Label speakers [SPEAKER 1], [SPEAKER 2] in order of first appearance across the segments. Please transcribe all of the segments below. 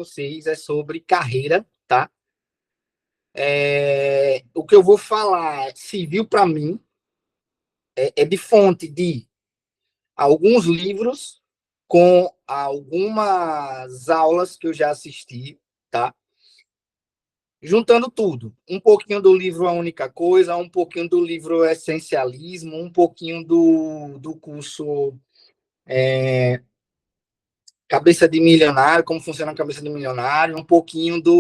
[SPEAKER 1] vocês é sobre carreira, tá? O que eu vou falar serviu para mim é de fonte de alguns livros com algumas aulas que eu já assisti, tá? Juntando tudo, um pouquinho do livro A Única Coisa, um pouquinho do livro Essencialismo, um pouquinho do curso Cabeça de Milionário, como funciona a cabeça de milionário, um pouquinho de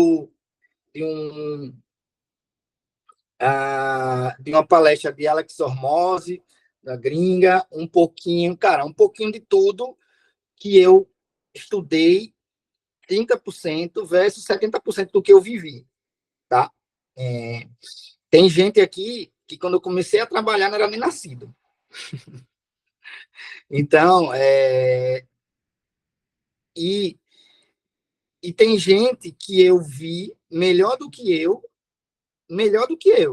[SPEAKER 1] um de uma palestra de Alex Hormozzi, da gringa, um pouquinho de tudo que eu estudei, 30% versus 70% do que eu vivi, tá? Tem gente aqui que quando eu comecei a trabalhar não era nem nascido. Então, e tem gente que eu vi melhor do que eu,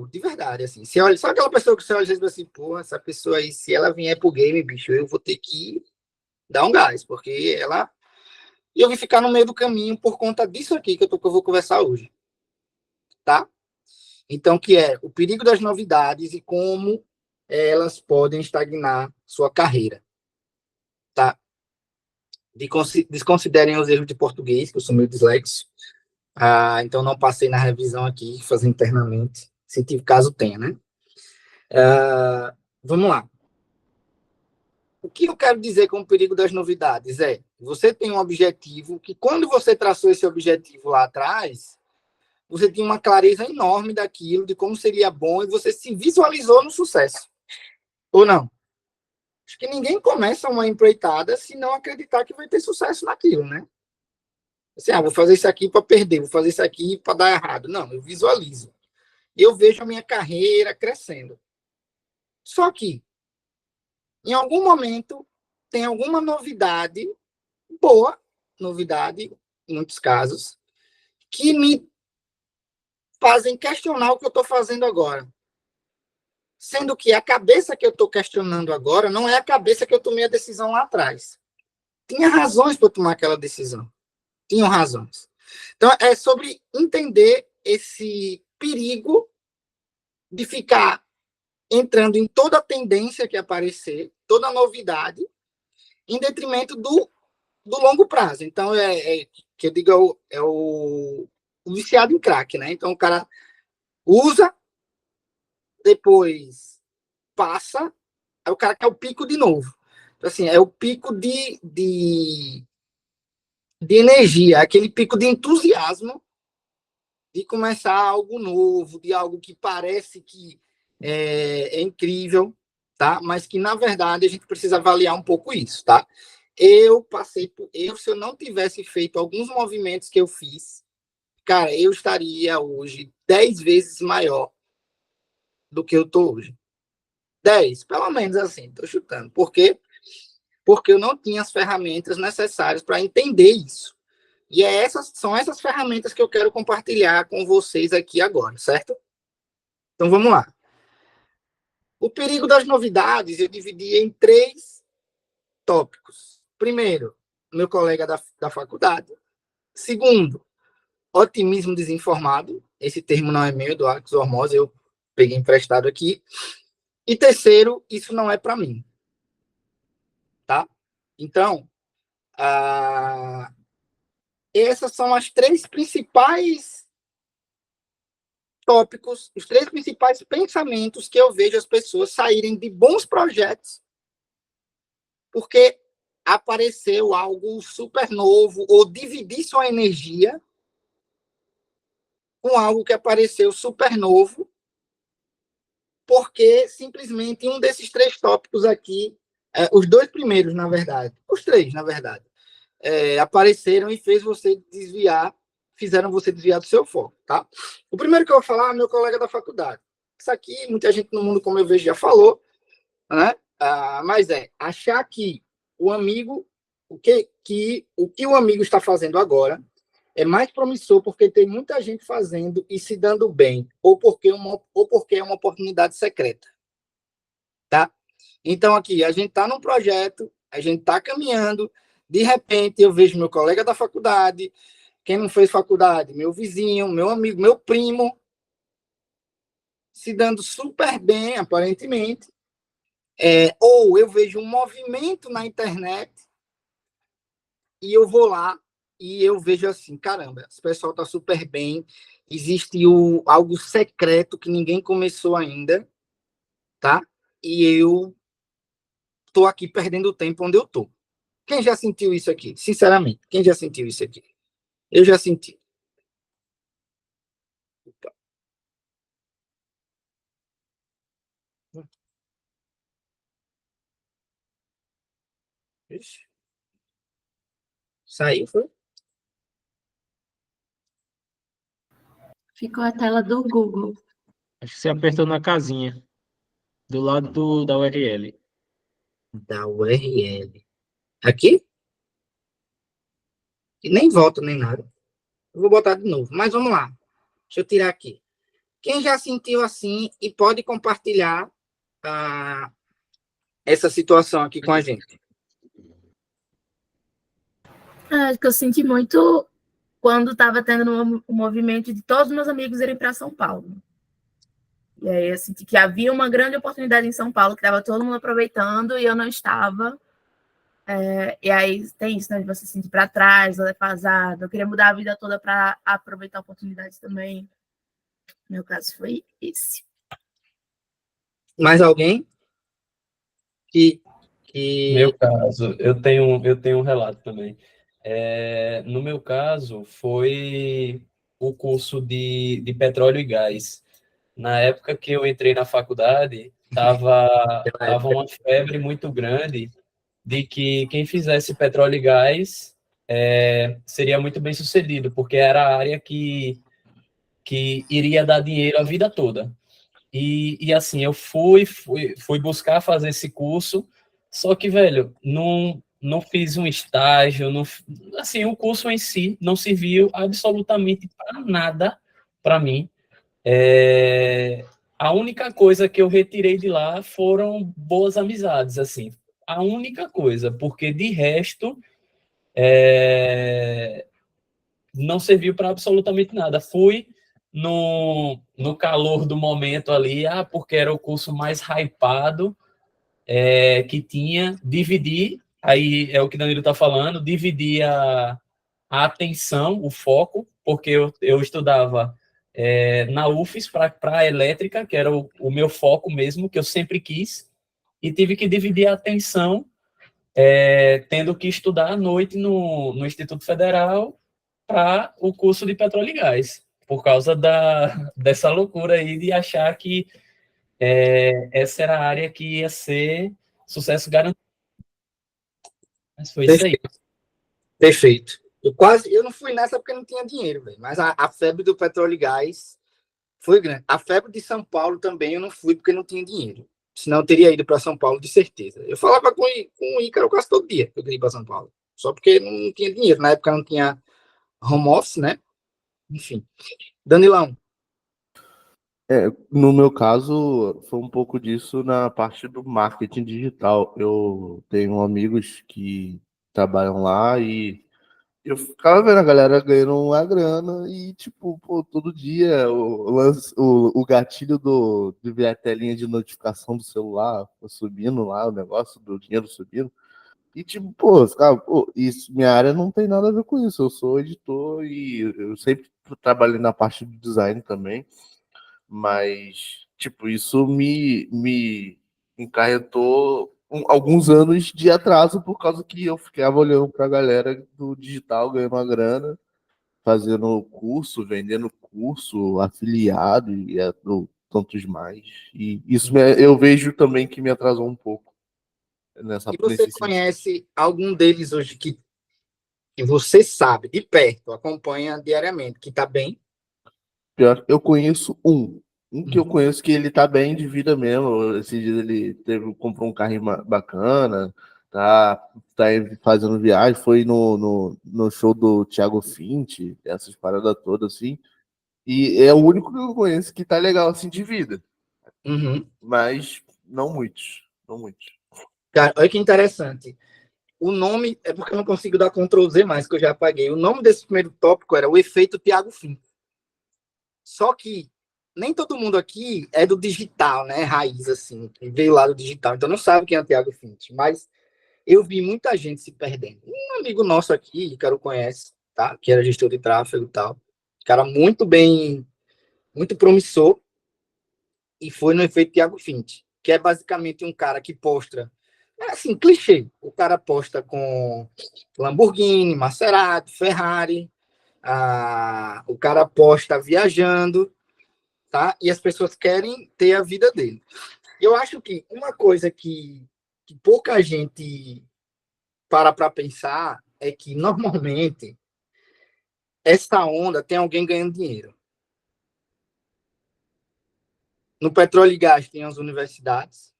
[SPEAKER 1] de verdade, assim. Você olha, só aquela pessoa que você olha e diz assim, pô, essa pessoa aí, se ela vier pro game, bicho, eu vou ter que dar um gás, porque ela... E eu vim ficar no meio do caminho por conta disso aqui que eu vou conversar hoje, tá? Então, que é o perigo das novidades e como elas podem estagnar sua carreira, tá? Desconsiderem os erros de português, que eu sou meio dislexo, então não passei na revisão aqui, fazer internamente, se caso tenha, né? Vamos lá. O que eu quero dizer com o perigo das novidades é, você tem um objetivo que quando você traçou esse objetivo lá atrás, você tinha uma clareza enorme daquilo, de como seria bom, e você se visualizou no sucesso. Ou não? Acho que ninguém começa uma empreitada se não acreditar que vai ter sucesso naquilo, né? Assim, vou fazer isso aqui para perder, vou fazer isso aqui para dar errado. Não, eu visualizo. Eu vejo a minha carreira crescendo. Só que, em algum momento, tem alguma novidade, boa novidade, em muitos casos, que me fazem questionar o que eu estou fazendo agora. Sendo que a cabeça que eu estou questionando agora não é a cabeça que eu tomei a decisão lá atrás. Tinha razões para eu tomar aquela decisão. Tinham razões. Então, é sobre entender esse perigo de ficar entrando em toda a tendência que aparecer, toda a novidade, em detrimento do longo prazo. Então, que eu digo, o viciado em crack, né? Então, o cara usa, depois passa, aí o cara quer o pico de novo. Então, assim, é o pico de energia, aquele pico de entusiasmo de começar algo novo, de algo que parece que é incrível, tá? Mas que, na verdade, a gente precisa avaliar um pouco isso, tá? Eu passei por... se eu não tivesse feito alguns movimentos que eu fiz, cara, eu estaria hoje 10 vezes maior do que eu tô hoje. 10, pelo menos assim, tô chutando. Por quê? Porque eu não tinha as ferramentas necessárias para entender isso. E são essas ferramentas que eu quero compartilhar com vocês aqui agora, certo? Então vamos lá. O perigo das novidades eu dividi em 3 tópicos. Primeiro, meu colega da faculdade. Segundo, otimismo desinformado. Esse termo não é meu, do Alex Hormozzi, eu peguei emprestado aqui. E terceiro, isso não é para mim. Tá? Então, essas são as 3 principais tópicos, os 3 principais pensamentos que eu vejo as pessoas saírem de bons projetos porque apareceu algo super novo ou dividir sua energia com algo que apareceu super novo porque simplesmente um desses 3 tópicos aqui, os 2 primeiros, na verdade, os 3, na verdade, apareceram e fizeram você desviar do seu foco, tá? O primeiro que eu vou falar é meu colega da faculdade. Isso aqui, muita gente no mundo, como eu vejo, já falou, né? Mas achar que o amigo, o que o amigo está fazendo agora é mais promissor porque tem muita gente fazendo e se dando bem, ou porque é uma oportunidade secreta, tá? Então, aqui, a gente está num projeto, a gente está caminhando, de repente eu vejo meu colega da faculdade Quem não fez faculdade? Meu vizinho, meu amigo, meu primo, se dando super bem, aparentemente. Ou eu vejo um movimento na internet e eu vou lá e eu vejo assim, caramba, esse pessoal tá super bem, existe algo secreto que ninguém começou ainda, tá? E eu tô aqui perdendo tempo onde eu tô. Quem já sentiu isso aqui? Sinceramente, quem já sentiu isso aqui? Eu já senti. Ixi. Saiu, foi?
[SPEAKER 2] Ficou a tela do Google.
[SPEAKER 3] Acho que você apertou na casinha, do lado da URL.
[SPEAKER 1] Da URL. Aqui? E nem volta, nem nada. Eu vou botar de novo. Mas vamos lá. Deixa eu tirar aqui. Quem já sentiu assim e pode compartilhar essa situação aqui com a gente?
[SPEAKER 2] Acho que eu senti muito quando estava tendo um movimento de todos os meus amigos irem para São Paulo. E aí eu senti que havia uma grande oportunidade em São Paulo, que estava todo mundo aproveitando e eu não estava. E aí tem isso, né? De você se sentir para trás, ou defasado. Eu queria mudar a vida toda para aproveitar oportunidades também. No meu caso foi esse.
[SPEAKER 1] Mais alguém?
[SPEAKER 4] Meu caso, eu tenho um relato também. No meu caso, foi o curso de petróleo e gás. Na época que eu entrei na faculdade, tava uma febre muito grande de que quem fizesse petróleo e gás seria muito bem sucedido, porque era a área que iria dar dinheiro a vida toda. E assim, eu fui buscar fazer esse curso, só que, velho, não fiz um estágio, não, assim, o curso em si não serviu absolutamente para nada para mim. A única coisa que eu retirei de lá foram boas amizades, assim, a única coisa, porque de resto não serviu para absolutamente nada. Fui no calor do momento ali, porque era o curso mais hypado que tinha, dividir, aí é o que Danilo está falando, dividir a atenção, o foco, porque eu estudava na UFES para elétrica, que era o meu foco mesmo, que eu sempre quis, e tive que dividir a atenção, tendo que estudar à noite no Instituto Federal para o curso de petróleo e gás, por causa dessa loucura aí de achar que essa era a área que ia ser sucesso garantido. Mas foi isso aí.
[SPEAKER 1] Perfeito. Eu não fui nessa porque não tinha dinheiro, véio. Mas a febre do petróleo e gás foi grande. A febre de São Paulo também eu não fui porque não tinha dinheiro. Senão eu teria ido para São Paulo de certeza. Eu falava com o Ícaro quase todo dia que eu queria ir para São Paulo. Só porque não tinha dinheiro. Na época não tinha home office, né? Enfim. Danilão.
[SPEAKER 5] No meu caso, foi um pouco disso na parte do marketing digital. Eu tenho amigos que trabalham lá e eu ficava vendo a galera ganhando uma grana e, tipo, pô, todo dia o gatilho de ver a telinha de notificação do celular subindo lá, o negócio do dinheiro subindo. E, tipo, pô, eu ficava, pô, isso, minha área não tem nada a ver com isso. Eu sou editor e eu sempre trabalhei na parte do design também. Mas, tipo, isso me encarretou alguns anos de atraso por causa que eu ficava olhando para a galera do digital ganhando uma grana, fazendo curso, vendendo curso, afiliado e tantos mais. E isso eu vejo também que me atrasou um pouco
[SPEAKER 1] E você
[SPEAKER 5] nesse sentido.
[SPEAKER 1] conhece algum deles hoje que você sabe, de perto, acompanha diariamente, que está bem?
[SPEAKER 5] Pior, eu conheço um que eu conheço que ele tá bem de vida mesmo. Esses dias ele comprou um carro bacana, tá fazendo viagem, foi no show do Thiago Fint, essas paradas todas assim. E é o único que eu conheço que tá legal assim de vida,
[SPEAKER 1] Uhum.
[SPEAKER 5] mas não muitos, não muitos.
[SPEAKER 1] Cara, olha que interessante. o nome, é porque eu não consigo dar Ctrl Z mais, que eu já apaguei. O nome desse primeiro tópico era o efeito Thiago Finto. Só que nem todo mundo aqui é do digital, né? Raiz, assim, que veio lá do digital. Então não sabe quem é o Thiago Finto. Mas eu vi muita gente se perdendo. Um amigo nosso aqui, que o conhece, tá? Que era gestor de tráfego e tal. Cara muito bem, muito promissor. E foi no efeito Thiago Finto, que é basicamente um cara que posta, é assim, clichê. O cara posta com Lamborghini, Maserati, Ferrari. O cara posta viajando, tá? E as pessoas querem ter a vida dele. Eu acho que uma coisa que pouca gente para pensar é que, normalmente, essa onda tem alguém ganhando dinheiro. No petróleo e gás tem as universidades,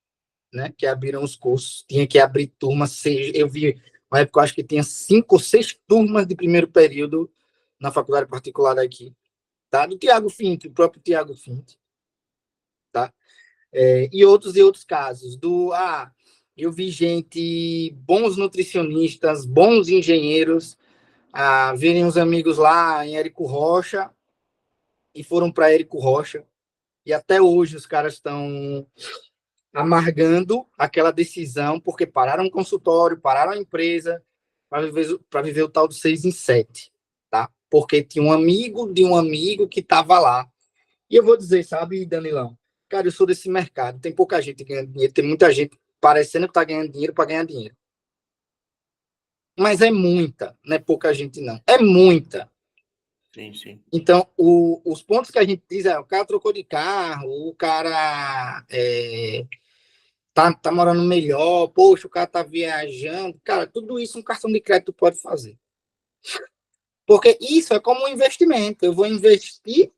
[SPEAKER 1] né, que abriram os cursos. Tinha que abrir turmas. Eu vi, uma época, eu acho que tinha 5 ou 6 turmas de primeiro período na faculdade particular daqui. Tá? Do Thiago Finto, o próprio Thiago Finto. Tá? E outros casos. Eu vi gente, bons nutricionistas, bons engenheiros, virem os amigos lá em Érico Rocha e foram para Érico Rocha. E até hoje os caras estão amargando aquela decisão porque pararam um consultório, pararam a empresa para viver o tal do 6 em 7. Tá? Porque tinha um amigo de um amigo que estava lá. E eu vou dizer, sabe, Danilão? Cara, eu sou desse mercado. Tem pouca gente ganhando dinheiro, tem muita gente parecendo que está ganhando dinheiro para ganhar dinheiro. Mas é muita, não é pouca gente, não. É muita.
[SPEAKER 5] Sim, sim.
[SPEAKER 1] Então, os pontos que a gente diz o cara trocou de carro, o cara tá morando melhor, poxa, o cara tá viajando. Cara, tudo isso um cartão de crédito pode fazer. Porque isso é como um investimento. Eu vou investir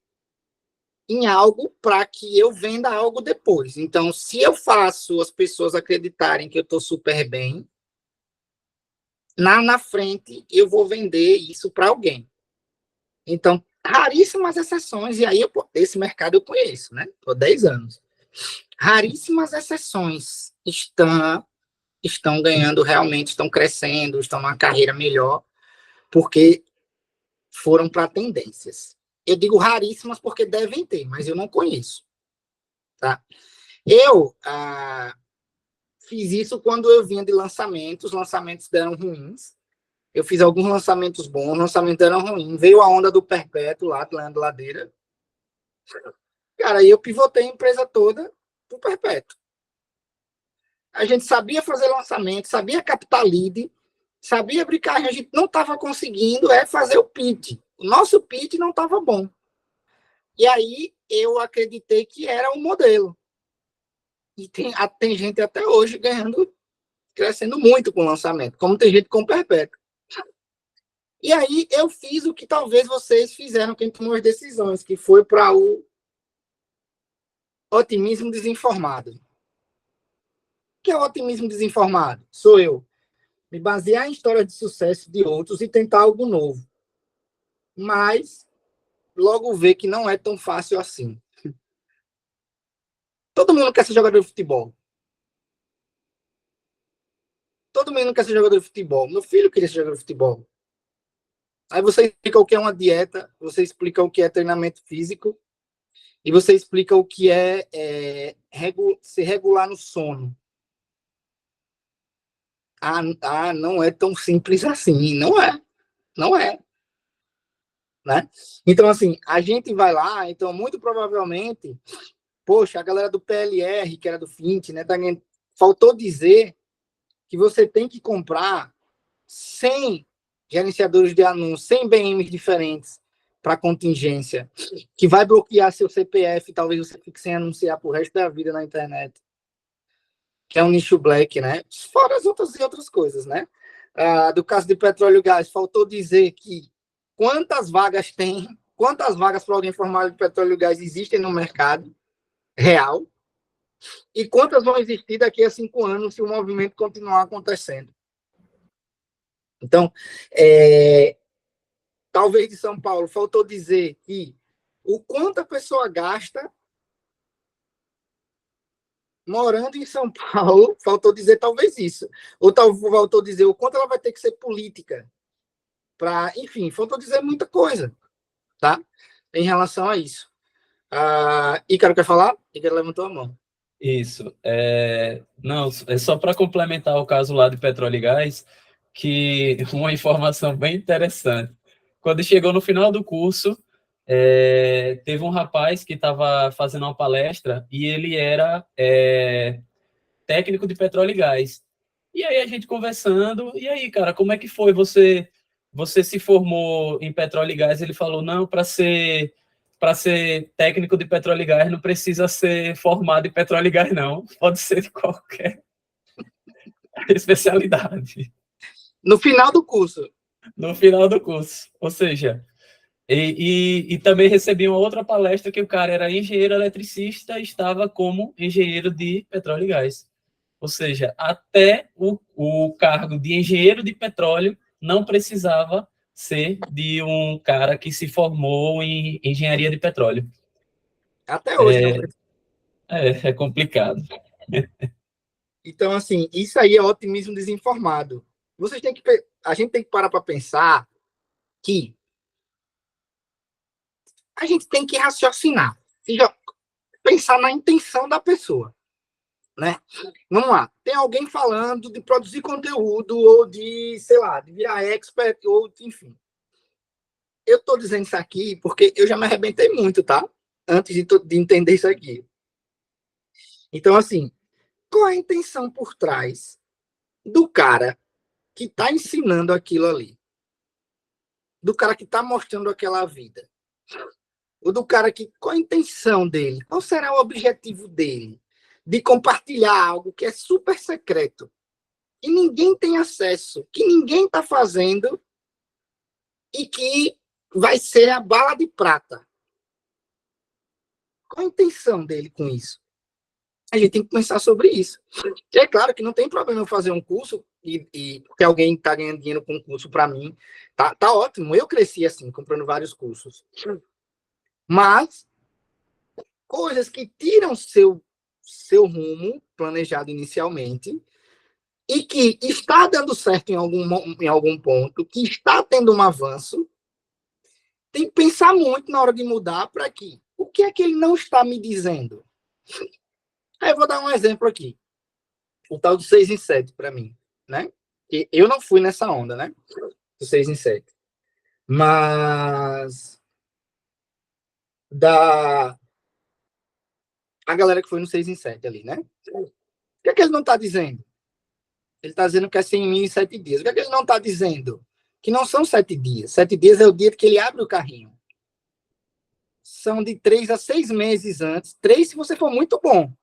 [SPEAKER 1] em algo para que eu venda algo depois. Então, se eu faço as pessoas acreditarem que eu estou super bem, na frente eu vou vender isso para alguém. Então, raríssimas exceções, e aí esse mercado eu conheço, né? Estou há 10 anos. Raríssimas exceções estão ganhando realmente, estão crescendo, estão numa carreira melhor, porque foram para tendências. Eu digo raríssimas porque devem ter, mas eu não conheço. Tá? Eu fiz isso quando eu vinha de lançamentos, os lançamentos deram ruins. Eu fiz alguns lançamentos bons, os lançamentos deram ruins. Veio a onda do Perpétuo lá, do Leandro Ladeira. Cara, aí eu pivotei a empresa toda pro Perpétuo. A gente sabia fazer lançamento, sabia captar lead, sabia brincar, a gente não estava conseguindo fazer o pitch. O nosso pitch não estava bom. E aí eu acreditei que era um modelo. E tem gente até hoje crescendo muito com o lançamento, como tem gente com o Perpétuo. E aí eu fiz o que talvez vocês fizeram, quem tomou as decisões, que foi para o otimismo desinformado. O que é o otimismo desinformado? Sou eu me basear em histórias de sucesso de outros e tentar algo novo. Mas logo ver que não é tão fácil assim. Todo mundo quer ser jogador de futebol. Todo mundo quer ser jogador de futebol. Meu filho queria ser jogador de futebol. Aí você explica o que é uma dieta, você explica o que é treinamento físico e você explica o que é se regular no sono. Não é tão simples assim. Não é. Não é. Né? Então, assim, a gente vai lá, então, muito provavelmente, poxa, a galera do PLR, que era do Fint, né, faltou dizer que você tem que comprar 100 gerenciadores de anúncios, 100 BMs diferentes para contingência, que vai bloquear seu CPF, talvez você fique sem anunciar pro resto da vida na internet. Que é um nicho black, né? Fora as outras coisas, né? Do caso de petróleo e gás, faltou dizer que quantas vagas para alguém formado de petróleo e gás existem no mercado real e quantas vão existir daqui a 5 anos se o movimento continuar acontecendo. Então, talvez de São Paulo, faltou dizer que o quanto a pessoa gasta morando em São Paulo, faltou dizer talvez isso. Ou faltou dizer o quanto ela vai ter que ser política. Enfim, faltou dizer muita coisa, tá? Em relação a isso. Ícaro quer falar? Ícaro levantou a mão.
[SPEAKER 4] Isso. Não, é só para complementar o caso lá de petróleo e gás, que uma informação bem interessante. Quando chegou no final do curso, teve um rapaz que estava fazendo uma palestra e ele era técnico de petróleo e gás. E aí a gente conversando, e aí, cara, como é que foi? Você se formou em petróleo e gás? Ele falou, não, para ser técnico de petróleo e gás não precisa ser formado em petróleo e gás, não. Pode ser de qualquer especialidade.
[SPEAKER 1] No final do curso.
[SPEAKER 4] No final do curso. Ou seja, e também recebi uma outra palestra que o cara era engenheiro eletricista e estava como engenheiro de petróleo e gás. Ou seja, até o cargo de engenheiro de petróleo não precisava ser de um cara que se formou em engenharia de petróleo.
[SPEAKER 1] Até hoje, não.
[SPEAKER 4] É complicado.
[SPEAKER 1] Então, assim, isso aí é otimismo desinformado. A gente tem que parar para pensar que a gente tem que raciocinar, pensar na intenção da pessoa, né? Vamos lá, tem alguém falando de produzir conteúdo ou de, sei lá, de virar expert ou enfim. Eu estou dizendo isso aqui porque eu já me arrebentei muito, tá? Antes de entender isso aqui. Então, assim, qual é a intenção por trás do cara que está ensinando aquilo ali? Do cara que está mostrando aquela vida? Ou do cara que, qual a intenção dele? Qual será o objetivo dele? De compartilhar algo que é super secreto, que ninguém tem acesso, que ninguém está fazendo e que vai ser a bala de prata. Qual a intenção dele com isso? A gente tem que pensar sobre isso. E é claro que não tem problema eu fazer um curso porque alguém está ganhando dinheiro com um curso para mim. Tá ótimo. Eu cresci assim, comprando vários cursos. Mas coisas que tiram seu rumo planejado inicialmente e que está dando certo em algum ponto, que está tendo um avanço, tem que pensar muito na hora de mudar para aqui. O que é que ele não está me dizendo? Aí eu vou dar um exemplo aqui. O tal do 6 em 7 para mim, né? Eu não fui nessa onda, né? Do 6 em 7. Mas a galera que foi no 6 em 7 ali, né? O que é que ele não está dizendo? Ele está dizendo que é 100 mil em 7 dias. O que é que ele não está dizendo? Que não são 7 dias. 7 dias é o dia que ele abre o carrinho. São de 3 a 6 meses antes. 3 se você for muito bom.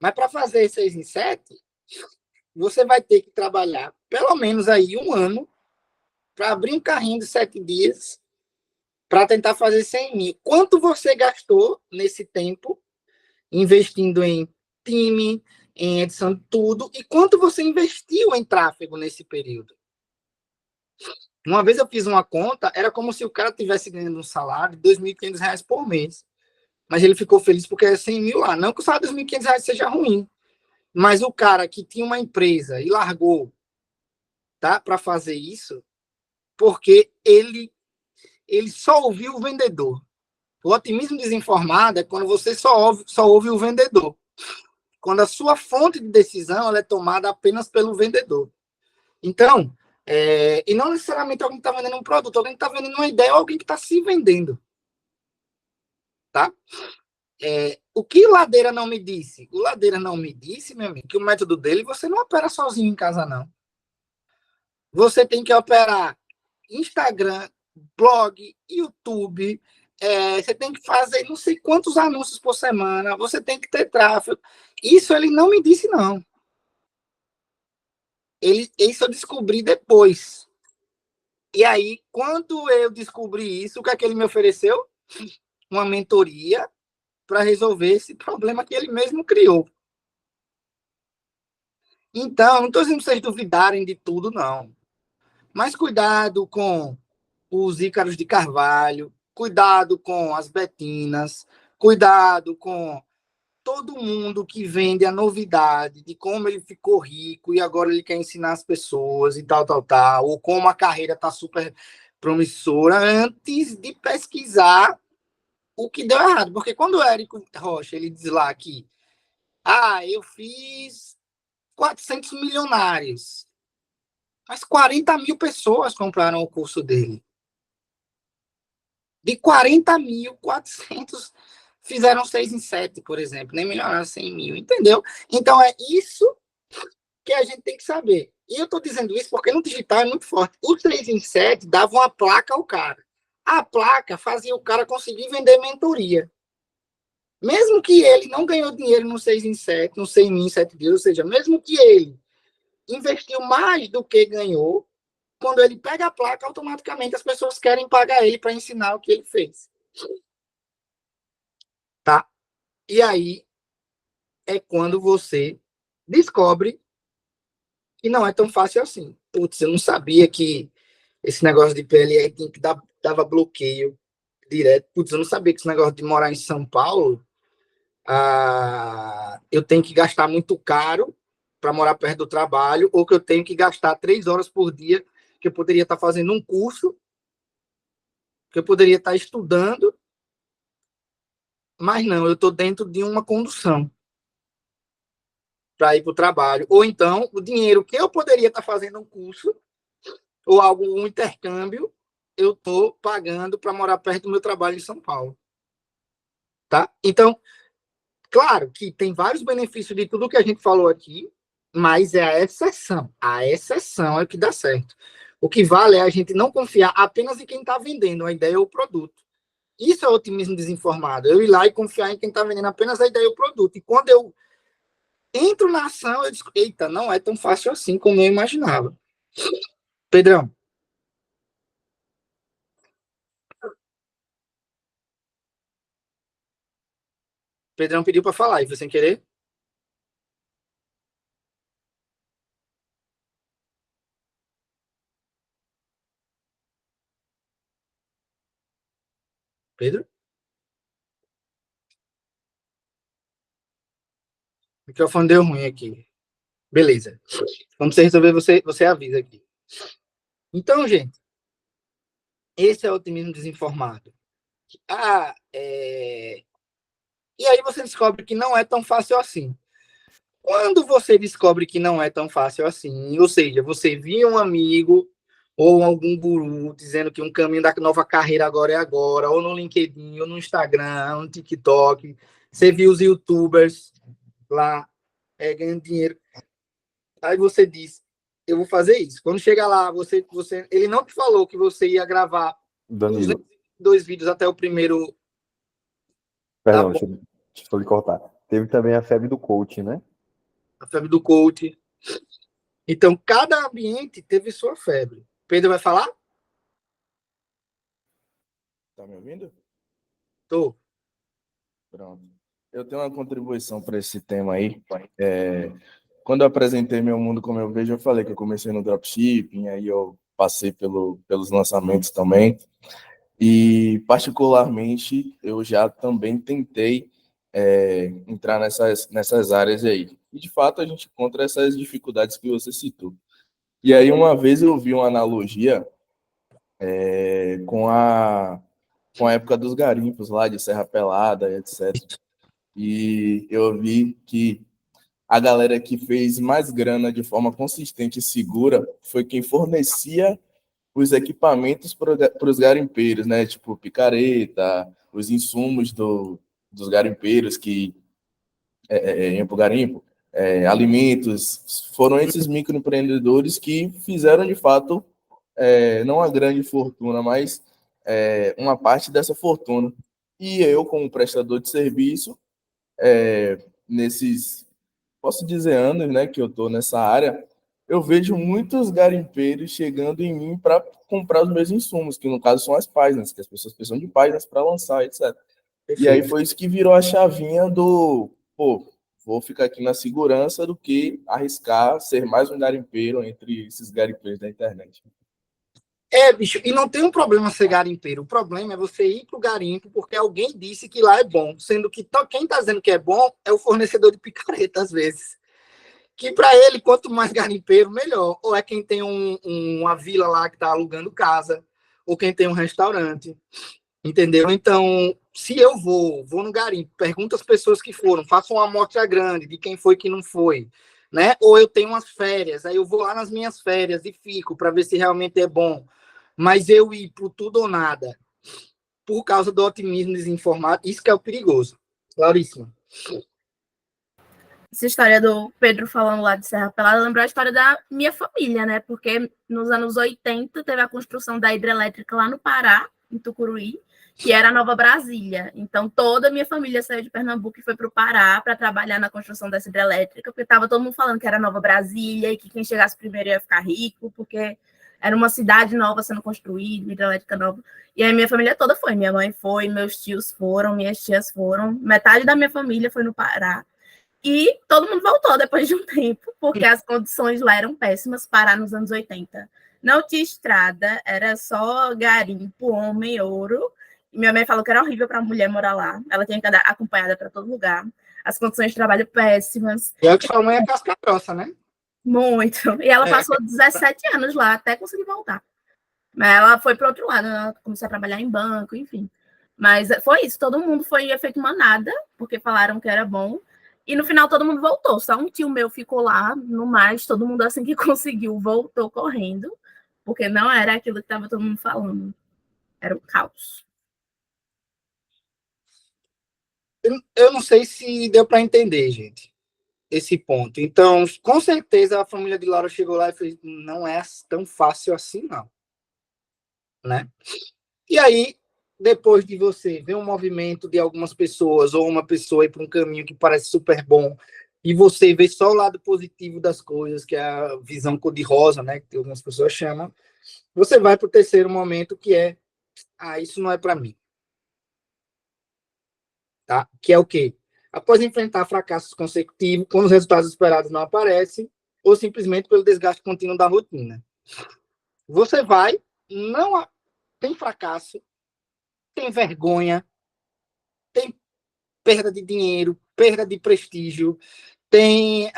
[SPEAKER 1] Mas para fazer 6 em 7, você vai ter que trabalhar pelo menos aí um ano para abrir um carrinho de 7 dias para tentar fazer 100 mil. Quanto você gastou nesse tempo investindo em time, em edição de tudo, e quanto você investiu em tráfego nesse período? Uma vez eu fiz uma conta, era como se o cara estivesse ganhando um salário de R$ 2.500 por mês. Mas ele ficou feliz porque é 100 mil lá. Não que o salário de R$ 2.500 seja ruim, mas o cara que tinha uma empresa e largou, tá, para fazer isso, porque ele só ouviu o vendedor. O otimismo desinformado é quando você só ouve o vendedor. Quando a sua fonte de decisão ela é tomada apenas pelo vendedor. Então, e não necessariamente alguém que está vendendo um produto, alguém que está vendendo uma ideia ou alguém que está se vendendo. Tá? O que o Ladeira não me disse? O Ladeira não me disse, meu amigo, que o método dele você não opera sozinho em casa, não. Você tem que operar Instagram, blog, YouTube, você tem que fazer não sei quantos anúncios por semana, você tem que ter tráfego. Isso ele não me disse, não. Isso eu descobri depois. E aí, quando eu descobri isso, o que é que ele me ofereceu? Uma mentoria para resolver esse problema que ele mesmo criou. Então, não estou dizendo para vocês duvidarem de tudo, não. Mas cuidado com os Ícaros de Carvalho, cuidado com as Betinas, cuidado com todo mundo que vende a novidade de como ele ficou rico e agora ele quer ensinar as pessoas e tal, ou como a carreira está super promissora, antes de pesquisar o que deu errado. Porque quando o Érico Rocha ele diz lá que eu fiz 400 milionários, mas 40 mil pessoas compraram o curso dele. De 40 mil, 400 fizeram 6 em 7, por exemplo, nem melhoraram 100 mil, entendeu? Então, é isso que a gente tem que saber. E eu estou dizendo isso porque no digital é muito forte. O 6 em 7 dava uma placa ao cara. A placa fazia o cara conseguir vender mentoria. Mesmo que ele não ganhou dinheiro no 6 em 7, no 100 mil em 7 dias, ou seja, mesmo que ele investiu mais do que ganhou, quando ele pega a placa, automaticamente as pessoas querem pagar ele para ensinar o que ele fez. Tá? E aí é quando você descobre que não é tão fácil assim. Putz, eu não sabia que esse negócio de PLR tinha que dava bloqueio direto. Putz, eu não sabia que esse negócio de morar em São Paulo, eu tenho que gastar muito caro para morar perto do trabalho, ou que eu tenho que gastar 3 horas por dia, que eu poderia estar fazendo um curso, que eu poderia estar estudando, mas não, eu estou dentro de uma condução para ir para o trabalho. Ou então, o dinheiro que eu poderia estar fazendo um curso, ou algum intercâmbio, eu estou pagando para morar perto do meu trabalho em São Paulo. Tá? Então, claro que tem vários benefícios de tudo que a gente falou aqui, mas é a exceção. A exceção é o que dá certo. O que vale é a gente não confiar apenas em quem está vendendo a ideia ou o produto. Isso é otimismo desinformado. Eu ir lá e confiar em quem está vendendo apenas a ideia ou o produto. E quando eu entro na ação, eu digo, eita, não é tão fácil assim como eu imaginava. Pedrão. Pedrão pediu para falar, e você sem querer? Pedro? O microfone deu ruim aqui. Beleza. Quando você resolver, você avisa aqui. Então, gente, esse é o otimismo desinformado. E aí você descobre que não é tão fácil assim. Quando você descobre que não é tão fácil assim, ou seja, você via um amigo ou algum guru dizendo que um caminho da nova carreira agora é agora, ou no LinkedIn, ou no Instagram, ou no TikTok, você viu os YouTubers lá ganhando dinheiro. Aí você diz, eu vou fazer isso. Quando chega lá, ele não te falou que você ia gravar
[SPEAKER 6] Danilo,
[SPEAKER 1] 2 vídeos até o primeiro.
[SPEAKER 6] perdão,
[SPEAKER 1] Tá,
[SPEAKER 6] deixa eu lhe cortar. Teve também a febre do coaching, né?
[SPEAKER 1] a febre do coach. Então, cada ambiente teve sua febre. Pedro vai falar?
[SPEAKER 5] Tá me ouvindo?
[SPEAKER 1] Tô.
[SPEAKER 5] Pronto. Eu tenho uma contribuição para esse tema aí. Quando eu apresentei meu mundo como eu vejo, eu falei que eu comecei no dropshipping, aí eu passei pelos lançamentos também. E, particularmente, eu já também tentei entrar nessas áreas aí. E, de fato, a gente encontra essas dificuldades que você citou. E aí, uma vez eu vi uma analogia com a época dos garimpos lá, de Serra Pelada, etc. E eu vi que a galera que fez mais grana de forma consistente e segura foi quem fornecia os equipamentos para os garimpeiros, né? Tipo picareta, os insumos dos garimpeiros que iam para o garimpo, alimentos. Foram esses microempreendedores que fizeram, de fato, não a grande fortuna, mas uma parte dessa fortuna. E eu, como prestador de serviço, nesses, posso dizer, anos, né, que eu estou nessa área, eu vejo muitos garimpeiros chegando em mim para comprar os meus insumos, que no caso são as páginas, que as pessoas precisam de páginas para lançar, etc. E aí foi isso que virou a chavinha do, vou ficar aqui na segurança do que arriscar ser mais um garimpeiro entre esses garimpeiros da internet.
[SPEAKER 1] Bicho, e não tem um problema ser garimpeiro. O problema é você ir pro garimpo porque alguém disse que lá é bom, sendo que quem tá dizendo que é bom é o fornecedor de picareta, às vezes. Que para ele, quanto mais garimpeiro, melhor. Ou é quem tem uma vila lá que tá alugando casa, ou quem tem um restaurante, entendeu? Então, se eu vou no garimpo, pergunto às pessoas que foram, faço uma amostra grande de quem foi que não foi, né? Ou eu tenho umas férias, aí eu vou lá nas minhas férias e fico para ver se realmente é bom. Mas eu ir pro tudo ou nada por causa do otimismo desinformado, isso que é o perigoso. Lauríssima.
[SPEAKER 2] Essa história do Pedro falando lá de Serra Pelada lembrou a história da minha família, né? Porque nos anos 80 teve a construção da hidrelétrica lá no Pará, em Tucuruí, que era a Nova Brasília. Então toda a minha família saiu de Pernambuco e foi para o Pará para trabalhar na construção dessa hidrelétrica, porque estava todo mundo falando que era Nova Brasília e que quem chegasse primeiro ia ficar rico, porque era uma cidade nova sendo construída, hidrelétrica nova. E aí minha família toda foi. Minha mãe foi, meus tios foram, minhas tias foram. Metade da minha família foi no Pará. E todo mundo voltou depois de um tempo, porque as condições lá eram péssimas. Pará nos anos 80 não tinha estrada, era só garimpo, homem, ouro. E minha mãe falou que era horrível para a mulher morar lá. Ela tinha que andar acompanhada para todo lugar. As condições de trabalho péssimas.
[SPEAKER 1] E é que sua mãe é casca grossa, né?
[SPEAKER 2] Muito. E ela passou 17 anos lá até conseguir voltar. Mas ela foi para outro lado, ela começou a trabalhar em banco, enfim. Mas foi isso, todo mundo foi efeito manada, porque falaram que era bom. E no final todo mundo voltou. Só um tio meu ficou lá, no mais, todo mundo assim que conseguiu voltou correndo, porque não era aquilo que estava todo mundo falando. Era o caos.
[SPEAKER 1] Eu não sei se deu para entender, gente, esse ponto. Então, com certeza a família de Laura chegou lá e fez, não é tão fácil assim, não. Né? E aí, depois de você ver um movimento de algumas pessoas ou uma pessoa ir para um caminho que parece super bom e você vê só o lado positivo das coisas, que é a visão cor-de-rosa, né, que algumas pessoas chamam, você vai para o terceiro momento, que é, isso não é para mim. Tá? Que é o quê? Após enfrentar fracassos consecutivos, quando os resultados esperados não aparecem, ou simplesmente pelo desgaste contínuo da rotina. Você vai, não tem fracasso, tem vergonha, tem perda de dinheiro, perda de prestígio, tem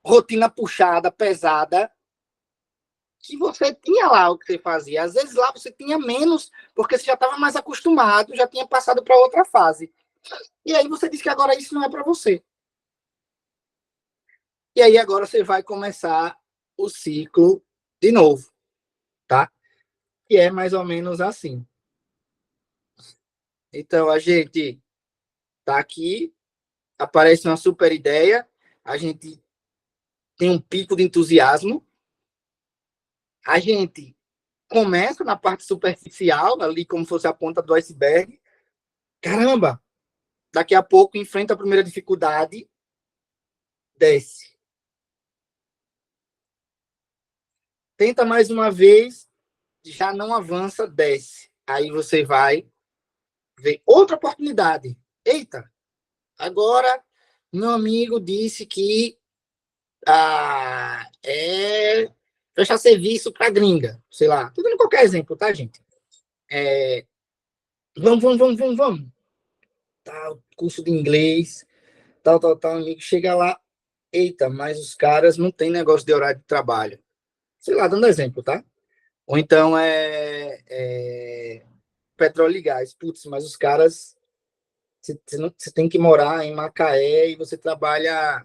[SPEAKER 1] rotina puxada, pesada, que você tinha lá o que você fazia. Às vezes lá você tinha menos, porque você já estava mais acostumado, já tinha passado para outra fase. E aí você diz que agora isso não é para você. E aí agora você vai começar o ciclo de novo, tá? Que é mais ou menos assim. Então a gente tá aqui, aparece uma super ideia, a gente tem um pico de entusiasmo, a gente começa na parte superficial, ali como fosse a ponta do iceberg. Caramba! Daqui a pouco enfrenta a primeira dificuldade, desce. Tenta mais uma vez, já não avança, desce. Aí você vai ver outra oportunidade. Eita, agora meu amigo disse que fechar serviço para gringa, sei lá. Tô dando qualquer exemplo, tá, gente? Vamos. Tal, curso de inglês, tal, amigo. Chega lá, eita, mas os caras não tem negócio de horário de trabalho. Sei lá, dando exemplo, tá? Ou então petróleo e gás. Putz, mas os caras, você tem que morar em Macaé e você trabalha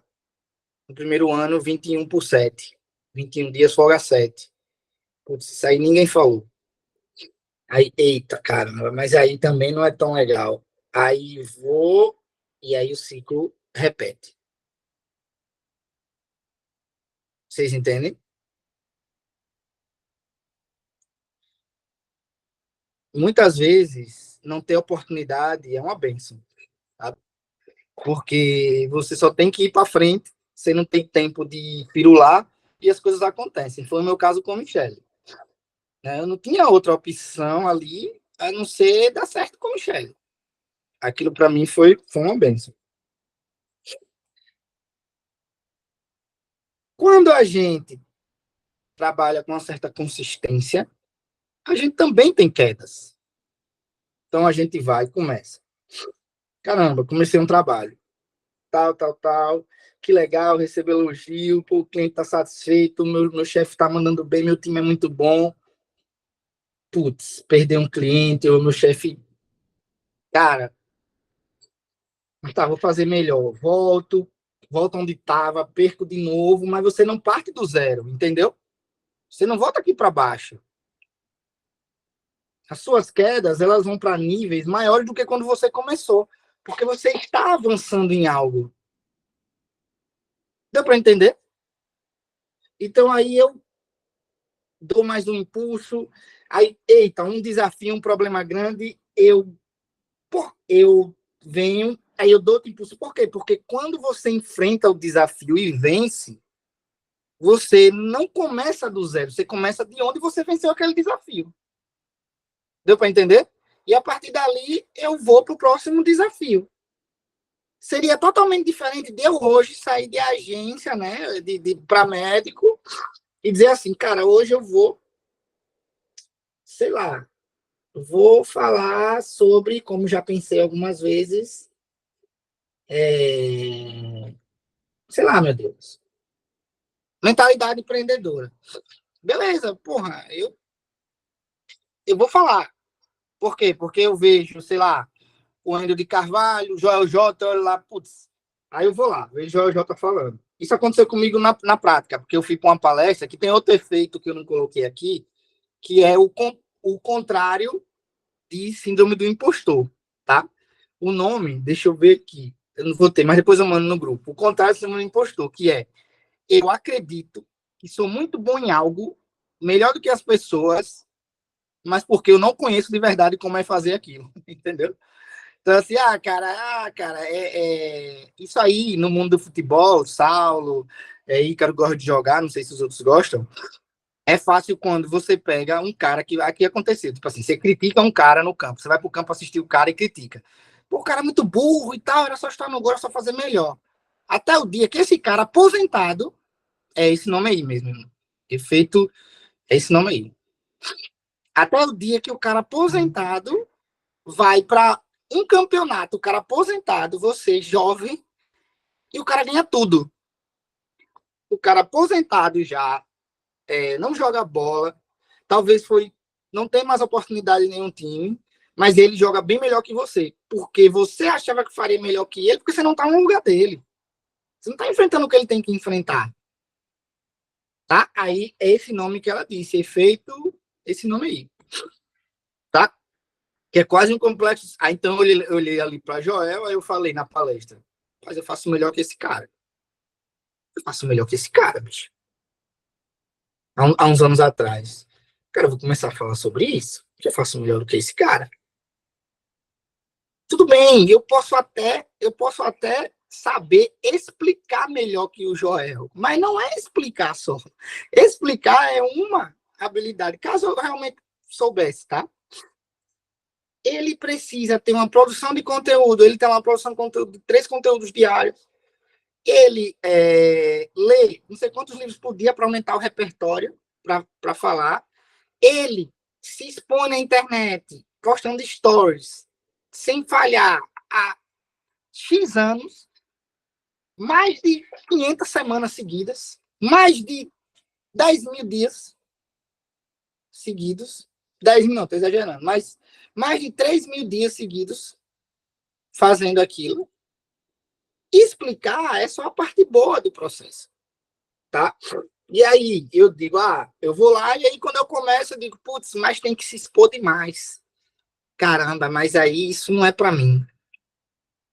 [SPEAKER 1] no primeiro ano 21/7. 21 dias, folga 7. Putz, isso aí ninguém falou. Aí, eita, caramba, mas aí também não é tão legal. Aí vou, e aí o ciclo repete. Vocês entendem? Muitas vezes, não ter oportunidade é uma bênção, sabe? Porque você só tem que ir para frente, você não tem tempo de pirular e as coisas acontecem. Foi o meu caso com a Michelle. Né? Eu não tinha outra opção ali a não ser dar certo com a Michelle. Aquilo para mim foi uma bênção. Quando a gente trabalha com uma certa consistência, a gente também tem quedas. Então a gente vai e começa. Caramba, comecei um trabalho. Tal. Que legal, receber elogio, pô, o cliente está satisfeito, meu chefe está mandando bem, meu time é muito bom. Putz, perder um cliente, ou meu chefe. Cara, tá, vou fazer melhor. Volto onde estava, perco de novo, mas você não parte do zero, entendeu? Você não volta aqui para baixo. As suas quedas, elas vão para níveis maiores do que quando você começou, porque você está avançando em algo. Deu para entender? Então aí eu dou mais um impulso, aí, eita, um desafio, um problema grande, eu venho, aí eu dou outro impulso. Por quê? Porque quando você enfrenta o desafio e vence, você não começa do zero, você começa de onde você venceu aquele desafio. Deu para entender? E a partir dali, eu vou para o próximo desafio. Seria totalmente diferente de eu hoje sair de agência, né, para médico, e dizer assim, cara, hoje eu vou, sei lá, vou falar sobre, como já pensei algumas vezes, sei lá, meu Deus, mentalidade empreendedora. Beleza, porra, eu vou falar. Por quê? Porque eu vejo, sei lá, o Wendel de Carvalho, Joel J, olha lá, putz. Aí eu vou lá, vejo o Joel J falando. Isso aconteceu comigo na prática, porque eu fui para uma palestra que tem outro efeito que eu não coloquei aqui, que é o contrário de síndrome do impostor, tá? O nome, deixa eu ver aqui, eu não vou ter, mas depois eu mando no grupo. O contrário de síndrome do impostor, que é, eu acredito que sou muito bom em algo, melhor do que as pessoas, mas porque eu não conheço de verdade como é fazer aquilo, entendeu? Então, assim, cara, isso aí no mundo do futebol, Saulo, Ícaro gosta de jogar, não sei se os outros gostam, é fácil quando você pega um cara que aqui aconteceu, tipo assim, você critica um cara no campo, você vai pro campo assistir o cara e critica. Pô, o cara é muito burro e tal, era só estar no gol, era só fazer melhor. Até o dia que esse cara aposentado, é esse nome aí mesmo, efeito, é esse nome aí. Até o dia que o cara aposentado vai para um campeonato, o cara aposentado, você jovem, e o cara ganha tudo. O cara aposentado já, não joga bola, talvez não tem mais oportunidade em nenhum time, mas ele joga bem melhor que você, porque você achava que faria melhor que ele, porque você não está no lugar dele. Você não está enfrentando o que ele tem que enfrentar. Tá? Aí é esse nome que ela disse, efeito, esse nome aí. Tá? Que é quase um complexo. Aí então eu olhei ali para Joel, aí eu falei na palestra, mas eu faço melhor que esse cara. Eu faço melhor que esse cara, bicho. Há uns anos atrás. Cara, eu vou começar a falar sobre isso. Eu faço melhor do que esse cara. Tudo bem, eu posso até saber explicar melhor que o Joel, mas não é explicar só. Explicar é uma habilidade. Caso eu realmente soubesse, tá? Ele precisa ter uma produção de conteúdo, ele tem uma produção de conteúdo de 3 conteúdos diários. Ele lê não sei quantos livros por dia para aumentar o repertório, para falar. Ele se expõe na internet, postando stories, sem falhar, há X anos, mais de 500 semanas seguidas, mais de 10 mil dias seguidos, 10 mil não, estou exagerando, mas mais de 3 mil dias seguidos fazendo aquilo. Explicar é só a parte boa do processo, tá? E aí eu digo, eu vou lá, e aí quando eu começo eu digo, putz, mas tem que se expor demais. Caramba, mas aí isso não é para mim.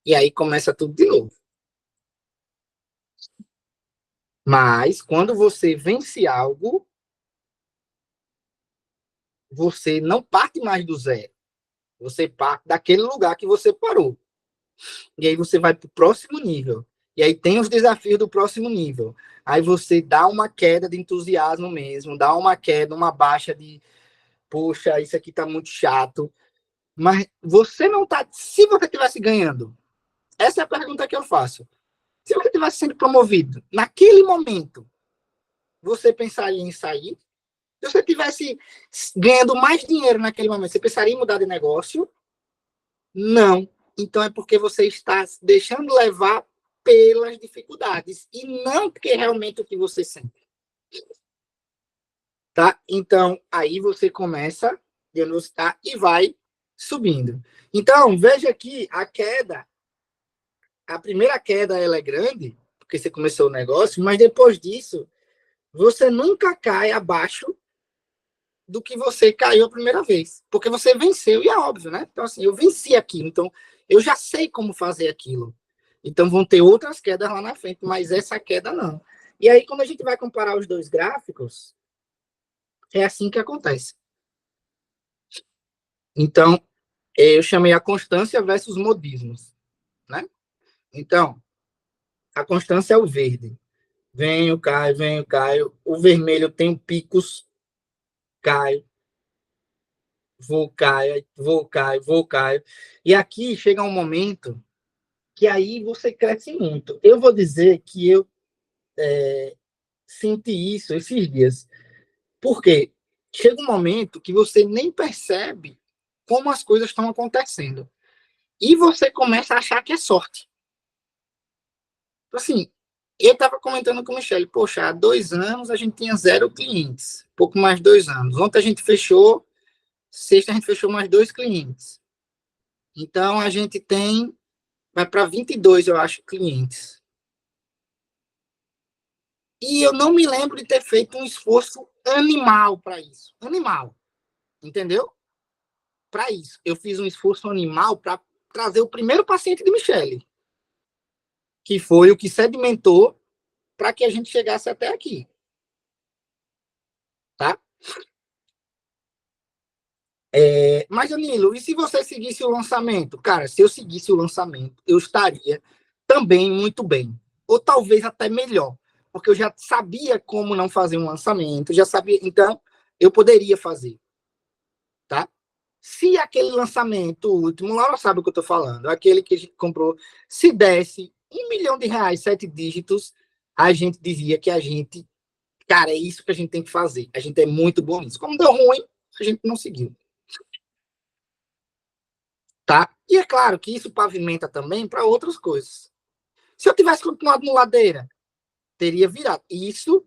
[SPEAKER 1] E aí começa tudo de novo. Mas quando você vence algo, você não parte mais do zero. Você parte daquele lugar que você parou. E aí você vai para o próximo nível. E aí tem os desafios do próximo nível. Aí você dá uma queda de entusiasmo mesmo, dá uma queda, uma baixa de, poxa, isso aqui tá muito chato. Mas você não tá. Se você estivesse ganhando, essa é a pergunta que eu faço. Se você estivesse sendo promovido naquele momento, você pensaria em sair? Se você tivesse ganhando mais dinheiro naquele momento, você pensaria em mudar de negócio? Não. Então é porque você está se deixando levar pelas dificuldades e não porque é realmente o que você sente. Tá? Então, aí você começa de onde você está e vai subindo. Então, veja aqui a queda. A primeira queda ela é grande, porque você começou o negócio, mas depois disso, você nunca cai abaixo do que você caiu a primeira vez. Porque você venceu, e é óbvio, né? Então, assim, eu venci aquilo, então eu já sei como fazer aquilo. Então, vão ter outras quedas lá na frente, mas essa queda não. E aí, quando a gente vai comparar os dois gráficos, é assim que acontece. Então, eu chamei a constância versus modismos, né? Então, a constância é o verde. Venho, caio. O vermelho tem picos, caio. Vou, caio. E aqui chega um momento que aí você cresce muito. Eu vou dizer que eu senti isso esses dias. Por quê? Chega um momento que você nem percebe como as coisas estão acontecendo. E você começa a achar que é sorte. Assim, eu estava comentando com o Michele, poxa, há 2 anos a gente tinha 0 clientes, pouco mais de 2 anos. Ontem a gente fechou, sexta a gente fechou mais 2 clientes. Então a gente vai para 22, eu acho, clientes. E eu não me lembro de ter feito um esforço animal para isso. Animal. Entendeu? Para isso. Eu fiz um esforço animal para trazer o primeiro paciente de Michele, que foi o que sedimentou para que a gente chegasse até aqui. Tá? Mas, Danilo, e se você seguisse o lançamento? Cara, se eu seguisse o lançamento, eu estaria também muito bem. Ou talvez até melhor. Porque eu já sabia como não fazer um lançamento, já sabia. Então, eu poderia fazer. Tá? Se aquele lançamento último, Laura sabe o que eu estou falando, aquele que a gente comprou, se desse R$1 milhão, 7 dígitos, a gente dizia que a gente, cara, é isso que a gente tem que fazer. A gente é muito bom nisso. Como deu ruim, a gente não seguiu. Tá? E é claro que isso pavimenta também para outras coisas. Se eu tivesse continuado no Ladeira, teria virado. Isso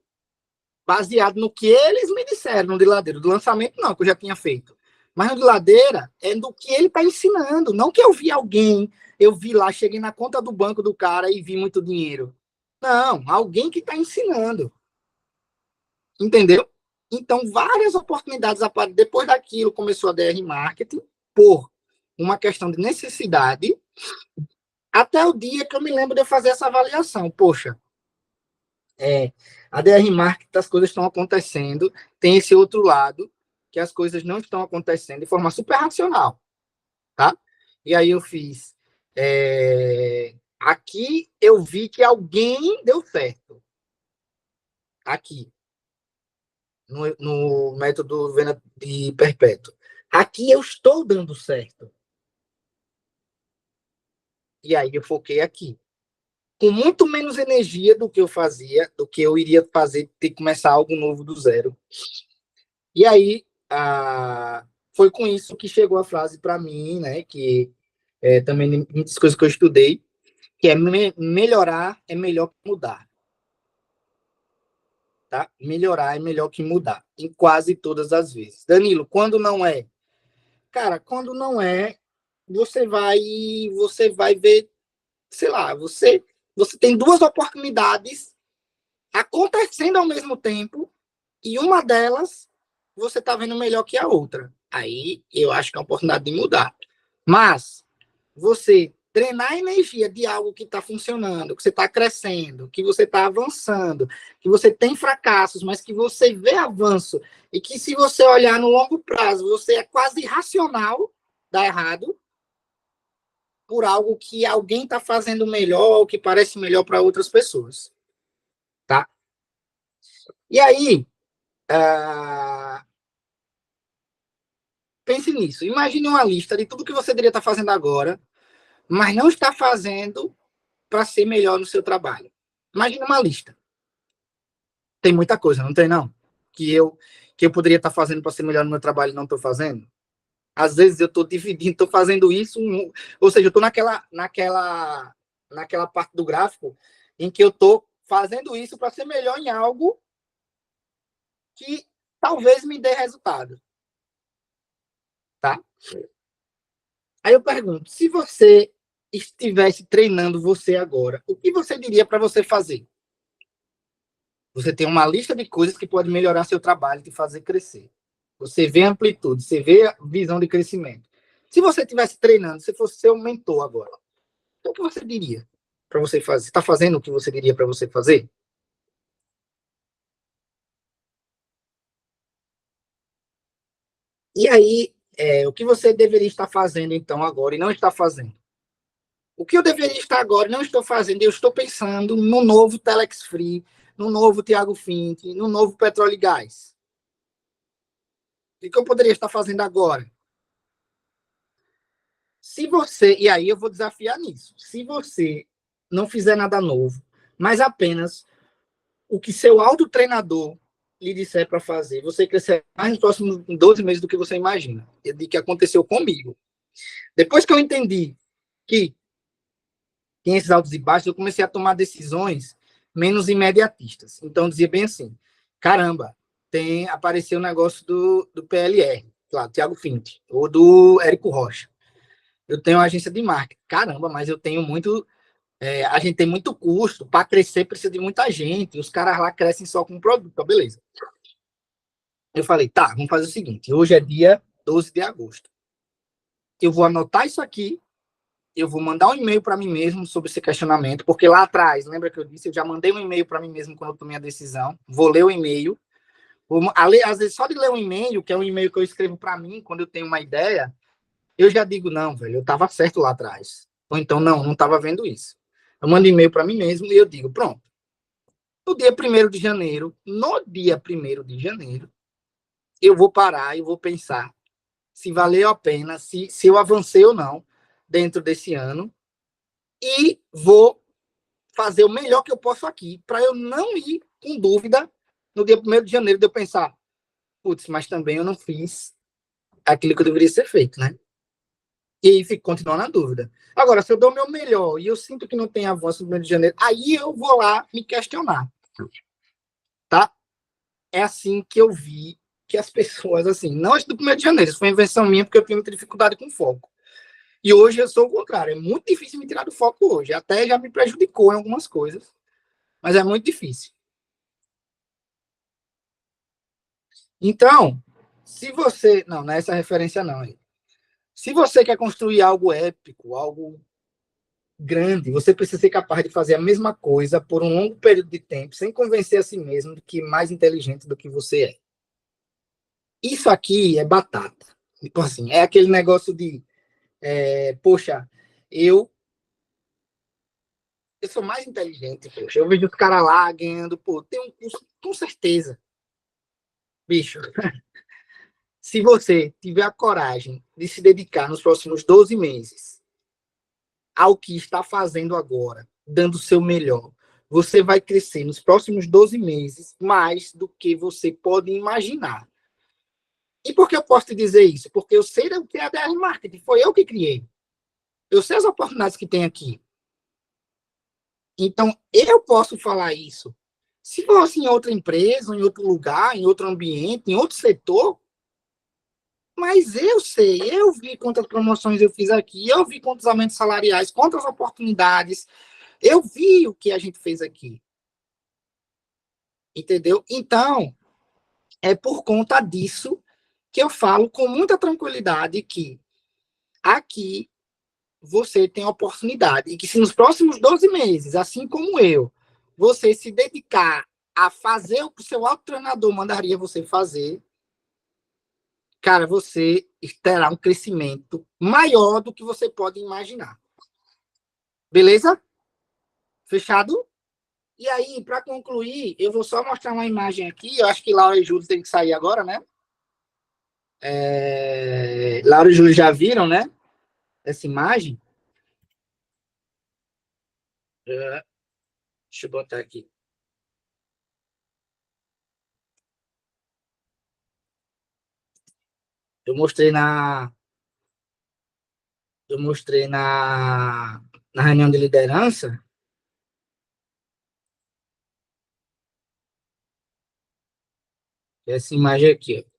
[SPEAKER 1] baseado no que eles me disseram no de Ladeira. Do lançamento, não, que eu já tinha feito. Mas no de Ladeira é do que ele está ensinando. Não que eu vi alguém, eu vi lá, cheguei na conta do banco do cara e vi muito dinheiro. Não, alguém que está ensinando. Entendeu? Então, várias oportunidades apareceram. Depois daquilo, começou a DR Marketing por uma questão de necessidade, até o dia que eu me lembro de eu fazer essa avaliação. Poxa, a DR Marketing, as coisas estão acontecendo, tem esse outro lado, que as coisas não estão acontecendo de forma super racional, tá? E aí eu fiz, aqui eu vi que alguém deu certo, aqui, no método venda de perpétuo. Aqui eu estou dando certo. E aí eu foquei aqui. Com muito menos energia do que eu fazia, do que eu iria fazer, ter que começar algo novo do zero. E aí, foi com isso que chegou a frase para mim, né, que também muitas coisas que eu estudei, que é melhorar é melhor que mudar. Tá? Melhorar é melhor que mudar, em quase todas as vezes. Danilo, quando não é? Cara, quando não é, você vai ver, sei lá, você tem 2 oportunidades acontecendo ao mesmo tempo e uma delas você está vendo melhor que a outra. Aí eu acho que é a oportunidade de mudar. Mas você drenar a energia de algo que está funcionando, que você está crescendo, que você está avançando, que você tem fracassos, mas que você vê avanço e que se você olhar no longo prazo, você é quase irracional, dá errado, por algo que alguém está fazendo melhor ou que parece melhor para outras pessoas. Tá? E aí, pense nisso. Imagine uma lista de tudo que você deveria estar fazendo agora, mas não está fazendo para ser melhor no seu trabalho. Imagine uma lista. Tem muita coisa, não tem não? Que eu poderia estar fazendo para ser melhor no meu trabalho e não estou fazendo. Às vezes eu estou dividindo, estou fazendo isso, ou seja, eu estou naquela parte do gráfico em que eu estou fazendo isso para ser melhor em algo que talvez me dê resultado. Tá? Aí eu pergunto, se você estivesse treinando você agora, o que você diria para você fazer? Você tem uma lista de coisas que pode melhorar seu trabalho e te fazer crescer. Você vê amplitude, você vê a visão de crescimento. Se você estivesse treinando, se fosse seu mentor agora, então o que você diria para você fazer? Você está fazendo o que você diria para você fazer? E aí, o que você deveria estar fazendo então agora e não está fazendo? O que eu deveria estar agora e não estou fazendo? Eu estou pensando no novo Telex Free, no novo Thiago Fint, no novo Petróleo e Gás. O que eu poderia estar fazendo agora? Se você, e aí eu vou desafiar nisso, se você não fizer nada novo, mas apenas o que seu autotreinador lhe disser para fazer, você crescer mais nos próximos 12 meses do que você imagina. De que aconteceu comigo. Depois que eu entendi que tem esses altos e baixos, eu comecei a tomar decisões menos imediatistas. Então, eu dizia bem assim, caramba, apareceu o negócio do PLR, claro, Thiago Fint, ou do Érico Rocha. Eu tenho uma agência de marketing. Caramba, mas eu tenho muito... a gente tem muito custo. Para crescer, precisa de muita gente. Os caras lá crescem só com produto. Beleza. Eu falei, tá, vamos fazer o seguinte. Hoje é dia 12 de agosto. Eu vou anotar isso aqui. Eu vou mandar um e-mail para mim mesmo sobre esse questionamento. Porque lá atrás, lembra que eu disse? Eu já mandei um e-mail para mim mesmo quando eu tomei a decisão. Vou ler o e-mail. Às vezes, só de ler um e-mail, que é um e-mail que eu escrevo para mim quando eu tenho uma ideia, eu já digo, não, velho, eu estava certo lá atrás. Ou então, não estava vendo isso. Eu mando e-mail para mim mesmo e eu digo, pronto. No dia 1º de janeiro, eu vou parar e vou pensar se valeu a pena, se eu avancei ou não dentro desse ano e vou fazer o melhor que eu posso aqui para eu não ir com dúvida no dia 1º de janeiro de eu pensar, putz, mas também eu não fiz aquilo que eu deveria ser feito, né? E aí fico continuando na dúvida. Agora, se eu dou o meu melhor e eu sinto que não tem avanço no 1º de janeiro, aí eu vou lá me questionar. Tá? É assim que eu vi que as pessoas, assim, não antes do 1º de janeiro, isso foi invenção minha porque eu tenho muita dificuldade com foco. E hoje eu sou o contrário, é muito difícil me tirar do foco hoje. Até já me prejudicou em algumas coisas, mas é muito difícil. Então, se você... Não é essa referência não. Se você quer construir algo épico, algo grande, você precisa ser capaz de fazer a mesma coisa por um longo período de tempo, sem convencer a si mesmo de que é mais inteligente do que você é. Isso aqui é batata. Tipo assim, é aquele negócio de, poxa, eu sou mais inteligente, poxa, eu vejo os caras lá ganhando, pô, tem um curso, com certeza. Bicho, se você tiver a coragem de se dedicar nos próximos 12 meses ao que está fazendo agora, dando o seu melhor, você vai crescer nos próximos 12 meses mais do que você pode imaginar. E por que eu posso te dizer isso? Porque eu sei o que é a DR Marketing, foi eu que criei. Eu sei as oportunidades que tem aqui. Então, eu posso falar isso. Se fosse em outra empresa, em outro lugar, em outro ambiente, em outro setor, mas eu sei, eu vi quantas promoções eu fiz aqui, eu vi quantos aumentos salariais, quantas oportunidades, eu vi o que a gente fez aqui. Entendeu? Então, é por conta disso que eu falo com muita tranquilidade que aqui você tem a oportunidade e que se nos próximos 12 meses, assim como eu, você se dedicar a fazer o que o seu autotreinador mandaria você fazer, cara, você terá um crescimento maior do que você pode imaginar. Beleza? Fechado? E aí, para concluir, eu vou só mostrar uma imagem aqui. Eu acho que Laura e Júlio tem que sair agora, né? Laura e Júlio já viram, né? Essa imagem. Deixa eu botar aqui. Eu mostrei na reunião de liderança. Essa imagem aqui, ó.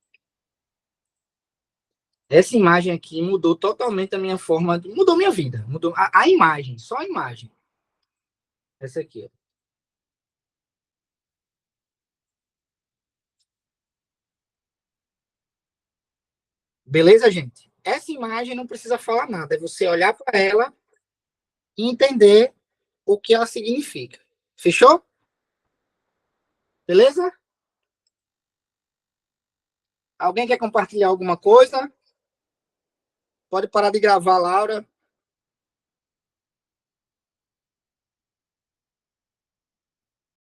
[SPEAKER 1] Essa imagem aqui mudou totalmente a minha forma, mudou minha vida, mudou a imagem, só a imagem. Essa aqui, ó. Beleza, gente? Essa imagem não precisa falar nada, é você olhar para ela e entender o que ela significa. Fechou? Beleza? Alguém quer compartilhar alguma coisa? Pode parar de gravar, Laura.